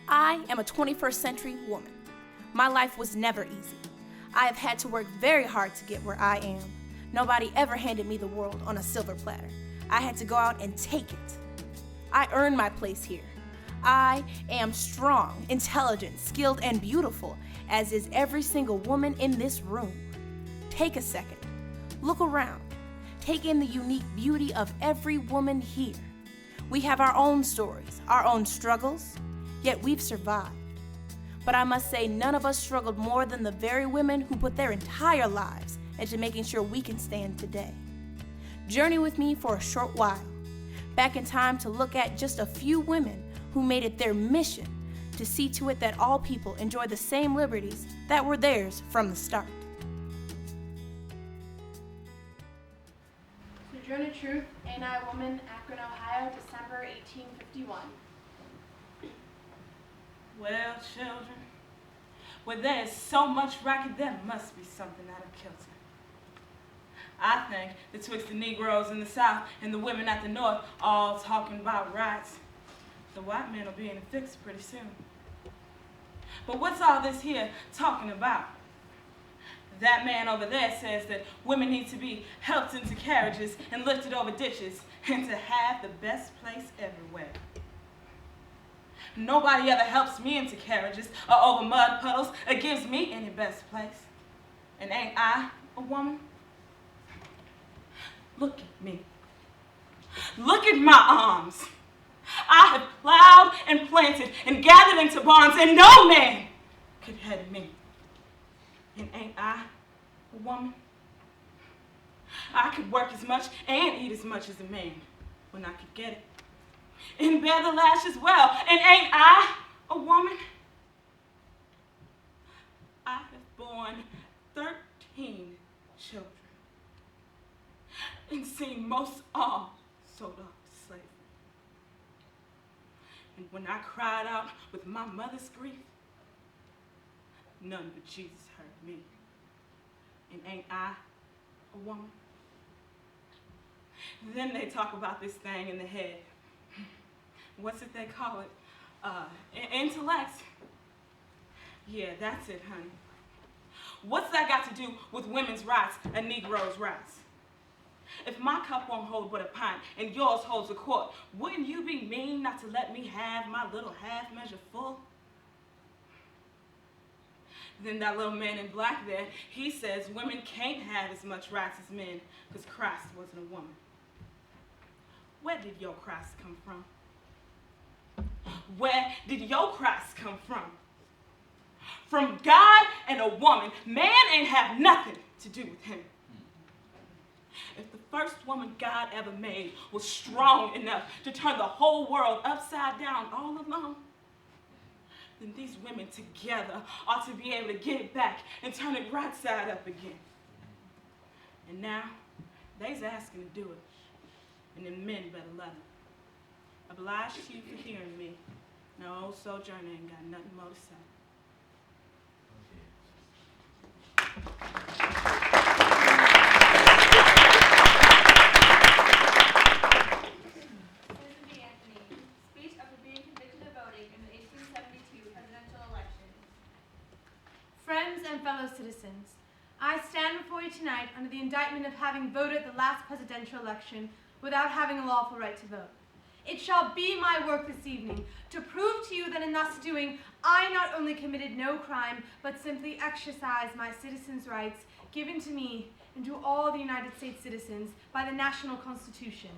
I am a 21st century woman. My life was never easy. I have had to work very hard to get where I am. Nobody ever handed me the world on a silver platter. I had to go out and take it. I earned my place here. I am strong, intelligent, skilled, and beautiful, as is every single woman in this room. Take a second. Look around. Take in the unique beauty of every woman here. We have our own stories, our own struggles, yet we've survived. But I must say, none of us struggled more than the very women who put their entire lives into making sure we can stand today. Journey with me for a short while, back in time to look at just a few women who made it their mission to see to it that all people enjoy the same liberties that were theirs from the start. Sojourner Truth, A&I Woman, Akron, Ohio, December 1851. Well, children, where there is so much racket, there must be something out of kilter. I think betwixt the Negroes in the South and the women at the North all talking about rights, the white men will be in a fix pretty soon. But what's all this here talking about? That man over there says that women need to be helped into carriages and lifted over ditches and to have the best place everywhere. Nobody ever helps me into carriages or over mud puddles or gives me any best place. And ain't I a woman? Look at me. Look at my arms. I have plowed and planted and gathered into barns, and no man could head me. And ain't I a woman? I could work as much and eat as much as a man when I could get it. And bear the lash as well. And ain't I a woman? I have borne 13 children and seen most all sold off to slavery. And when I cried out with my mother's grief, none but Jesus heard me. And ain't I a woman? Then they talk about this thing in the head. What's it they call it? Intellect. Yeah, that's it, honey. What's that got to do with women's rights and Negroes' rights? If my cup won't hold but a pint and yours holds a quart, wouldn't you be mean not to let me have my little half measure full? Then that little man in black there, he says women can't have as much rights as men because Christ wasn't a woman. Where did your Christ come from? Where did your Christ come from? From God and a woman. Man ain't have nothing to do with him. If the first woman God ever made was strong enough to turn the whole world upside down all alone, then these women together ought to be able to get it back and turn it right side up again. And now, they's asking to do it. And then men better let them. Obliged to you for hearing me. Now, old Sojourner ain't got nothing more to say. Susan B. Anthony, speech after being convicted of voting in the 1872 presidential election. Friends and fellow citizens, I stand before you tonight under the indictment of having voted the last presidential election without having a lawful right to vote. It shall be my work this evening to prove to you that in thus doing, I not only committed no crime, but simply exercised my citizens' rights given to me and to all the United States citizens by the national Constitution.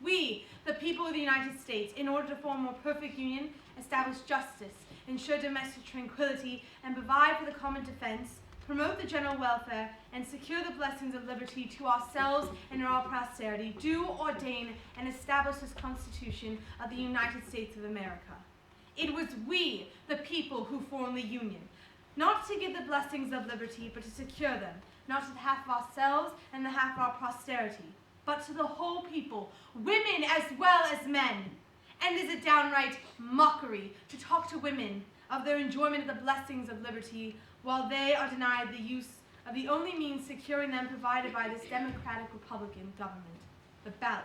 We, the people of the United States, in order to form a more perfect union, establish justice, ensure domestic tranquility, and provide for the common defense, promote the general welfare, and secure the blessings of liberty to ourselves and our posterity, do ordain and establish this Constitution of the United States of America. It was we, the people, who formed the Union, not to give the blessings of liberty, but to secure them, not to the half of ourselves and the half of our posterity, but to the whole people, women as well as men. And is it downright mockery to talk to women of their enjoyment of the blessings of liberty while they are denied the use of the only means securing them provided by this democratic Republican government, the ballot?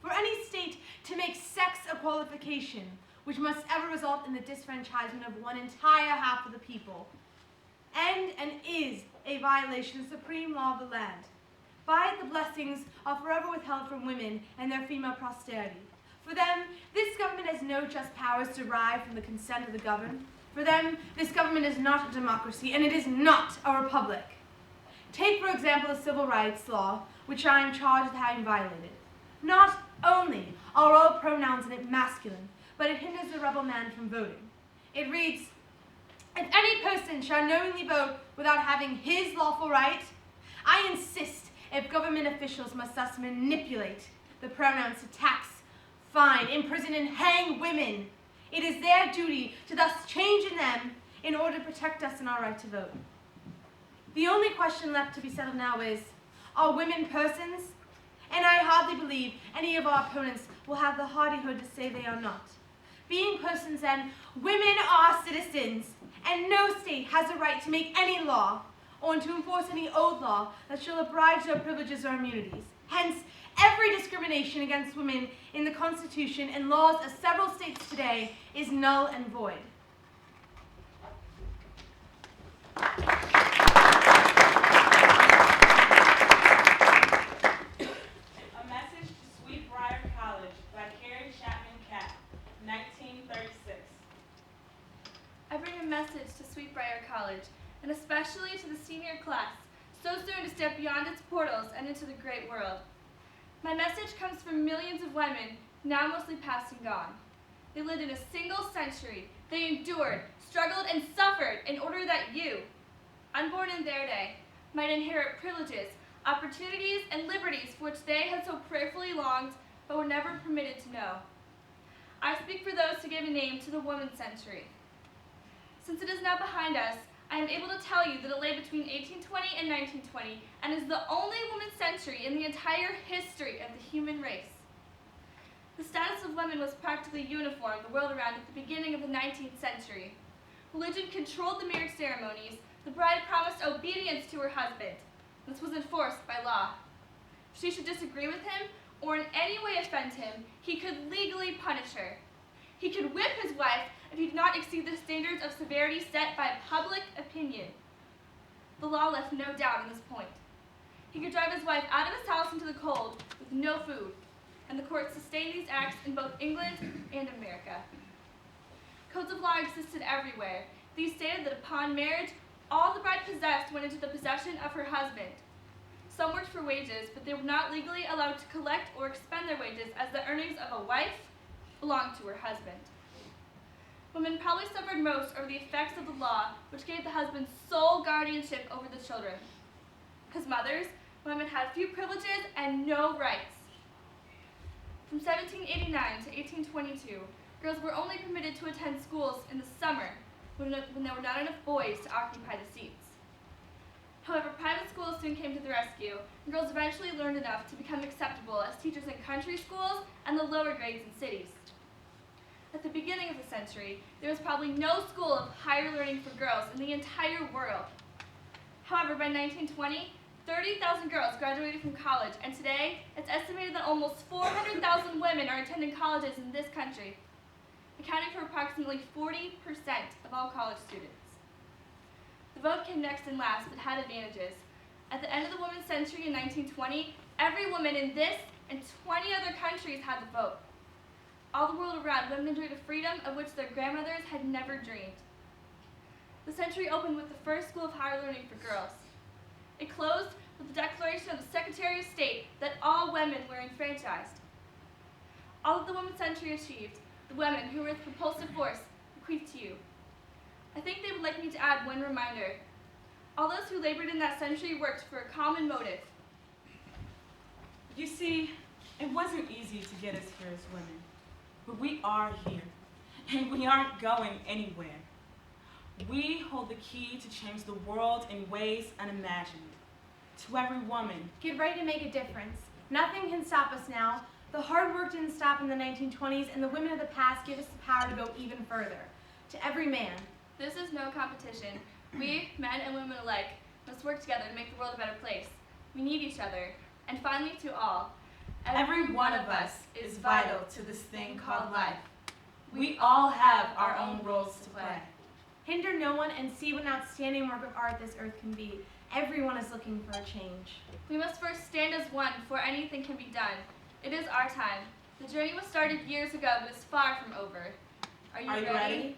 For any state to make sex a qualification which must ever result in the disfranchisement of one entire half of the people, and is a violation of the supreme law of the land. By it, the blessings are forever withheld from women and their female posterity. For them, this government has no just powers derived from the consent of the governed. For them, this government is not a democracy, and it is not a republic. Take, for example, the civil rights law, which I am charged with having violated. Not only are all pronouns in it masculine, but it hinders the rebel man from voting. It reads, if any person shall knowingly vote without having his lawful right, I insist if government officials must thus manipulate the pronouns to tax, fine, imprison, and hang women, it is their duty to thus change in them in order to protect us in our right to vote. The only question left to be settled now is, are women persons? And I hardly believe any of our opponents will have the hardihood to say they are not. Being persons, then, women are citizens, and no state has a right to make any law or to enforce any old law that shall abridge their privileges or immunities. Hence, every discrimination against women in the Constitution and laws of several states today is null and void. I bring a message to Sweetbriar College, and especially to the senior class, so soon to step beyond its portals and into the great world. My message comes from millions of women, now mostly past and gone. They lived in a single century. They endured, struggled, and suffered in order that you, unborn in their day, might inherit privileges, opportunities, and liberties for which they had so prayerfully longed, but were never permitted to know. I speak for those who gave a name to the women's century. Since it is now behind us, I am able to tell you that it lay between 1820 and 1920 and is the only women's century in the entire history of the human race. The status of women was practically uniform the world around at the beginning of the 19th century. Religion controlled the marriage ceremonies. The bride promised obedience to her husband. This was enforced by law. If she should disagree with him or in any way offend him, he could legally punish her. He could whip his wife if he did not exceed the standards of severity set by public opinion. The law left no doubt on this point. He could drive his wife out of his house into the cold with no food, and the court sustained these acts in both England and America. Codes of law existed everywhere. These stated that upon marriage, all the bride possessed went into the possession of her husband. Some worked for wages, but they were not legally allowed to collect or expend their wages, as the earnings of a wife belonged to her husband. Women probably suffered most over the effects of the law, which gave the husband sole guardianship over the children. As mothers, women had few privileges and no rights. From 1789 to 1822, girls were only permitted to attend schools in the summer when there were not enough boys to occupy the seats. However, private schools soon came to the rescue, and girls eventually learned enough to become acceptable as teachers in country schools and the lower grades in cities. At the beginning of the century, there was probably no school of higher learning for girls in the entire world. However, by 1920, 30,000 girls graduated from college, and today, it's estimated that almost 400,000 women are attending colleges in this country, accounting for approximately 40% of all college students. The vote came next and last, but had advantages. At the end of the women's century in 1920, every woman in this and 20 other countries had the vote. All the world around, women enjoyed a freedom of which their grandmothers had never dreamed. The century opened with the first school of higher learning for girls. It closed with the declaration of the Secretary of State that all women were enfranchised. All that the women's century achieved, the women who were its propulsive force, bequeath to you. I think they would like me to add one reminder. All those who labored in that century worked for a common motive. You see, it wasn't easy to get us here as women. But we are here, and we aren't going anywhere. We hold the key to change the world in ways unimagined. To every woman, get ready to make a difference. Nothing can stop us now. The hard work didn't stop in the 1920s, and the women of the past give us the power to go even further. To every man, this is no competition. We, men and women alike, must work together to make the world a better place. We need each other. And finally, to all, every one of us is vital to this thing called life. We all have our own roles to play. Hinder no one and see what an outstanding work of art this earth can be. Everyone is looking for a change. We must first stand as one before anything can be done. It is our time. The journey was started years ago, but is far from over. Are you ready?